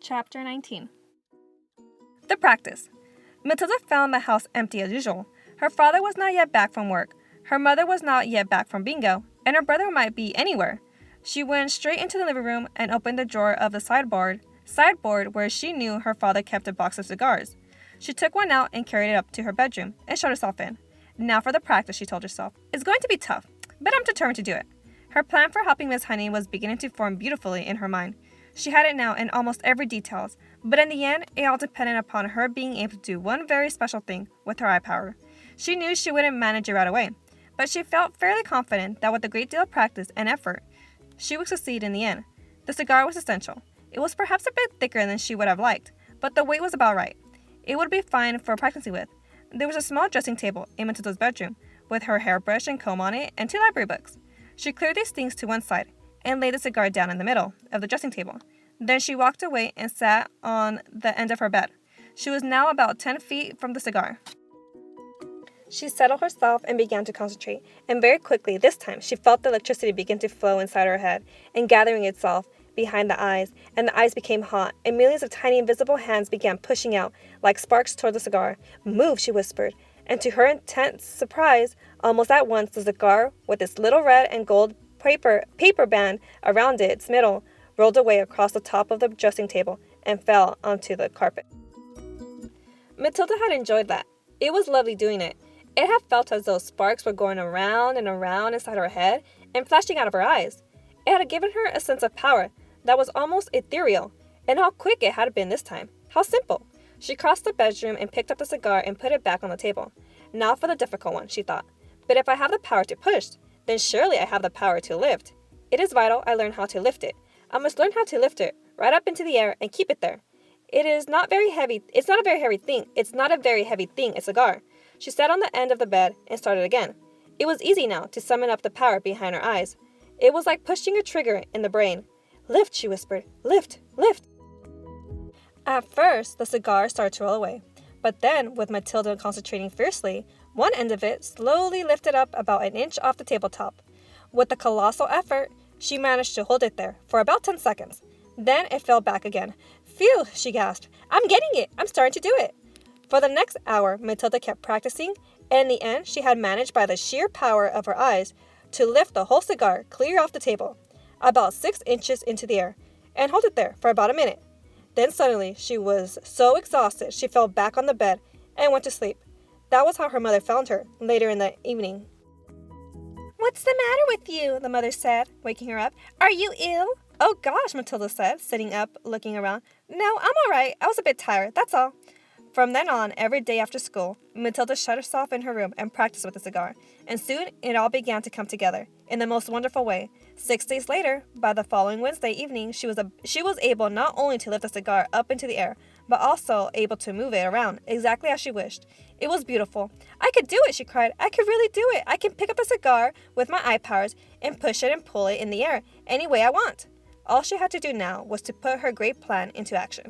Chapter 19. The practice. Matilda found the house empty as usual. Her father was not yet back from work. Her mother was not yet back from bingo, and her brother might be anywhere. She went straight into the living room and opened the drawer of the sideboard where she knew her father kept a box of cigars. She took one out and carried it up to her bedroom and shut herself in. Now for the practice, she told herself. It's going to be tough, but I'm determined to do it. Her plan for helping Miss Honey was beginning to form beautifully in her mind. She had it now in almost every detail, but in the end, it all depended upon her being able to do one very special thing with her eye power. She knew she wouldn't manage it right away, but she felt fairly confident that with a great deal of practice and effort, she would succeed in the end. The cigar was essential. It was perhaps a bit thicker than she would have liked, but the weight was about right. It would be fine for practicing with. There was a small dressing table in Matilda's bedroom, with her hairbrush and comb on it and 2 library books. She cleared these things to one side and laid the cigar down in the middle of the dressing table. Then she walked away and sat on the end of her bed. She was now about 10 feet from the cigar. She settled herself and began to concentrate, and very quickly this time she felt the electricity begin to flow inside her head and gathering itself behind the eyes, and the eyes became hot, and millions of tiny invisible hands began pushing out like sparks toward the cigar. "Move," she whispered, and to her intense surprise, almost at once the cigar, with its little red and gold paper band around its middle, rolled away across the top of the dressing table and fell onto the carpet. Matilda had enjoyed that. It was lovely doing it. It had felt as though sparks were going around and around inside her head and flashing out of her eyes. It had given her a sense of power that was almost ethereal, and how quick it had been this time. How simple. She crossed the bedroom and picked up the cigar and put it back on the table. Now for the difficult one, she thought. But if I have the power to push, then surely I have the power to lift. It is vital I learn how to lift it. I must learn how to lift it right up into the air and keep it there. It is not very heavy. It's not a very heavy thing. It's not a very heavy thing, a cigar. She sat on the end of the bed and started again. It was easy now to summon up the power behind her eyes. It was like pushing a trigger in the brain. "Lift," she whispered. "Lift, lift." At first, the cigar started to roll away. But then, with Matilda concentrating fiercely, one end of it slowly lifted up about an inch off the tabletop. With a colossal effort, she managed to hold it there for about 10 seconds. Then it fell back again. "Phew," she gasped. "I'm getting it. I'm starting to do it." For the next hour, Matilda kept practicing, and in the end, she had managed by the sheer power of her eyes to lift the whole cigar clear off the table, about 6 inches into the air, and hold it there for about a minute. Then suddenly, she was so exhausted, she fell back on the bed and went to sleep. That was how her mother found her later in the evening. "What's the matter with you?" the mother said, waking her up. "Are you ill?" "Oh gosh," Matilda said, sitting up, looking around. "No, I'm all right. I was a bit tired, that's all." From then on, every day after school, Matilda shut herself in her room and practiced with the cigar, and soon it all began to come together in the most wonderful way. 6 days later, by the following Wednesday evening, she was able not only to lift the cigar up into the air, but also able to move it around exactly as she wished. It was beautiful. "I could do it," she cried. "I could really do it. I can pick up the cigar with my eye powers and push it and pull it in the air any way I want." All she had to do now was to put her great plan into action.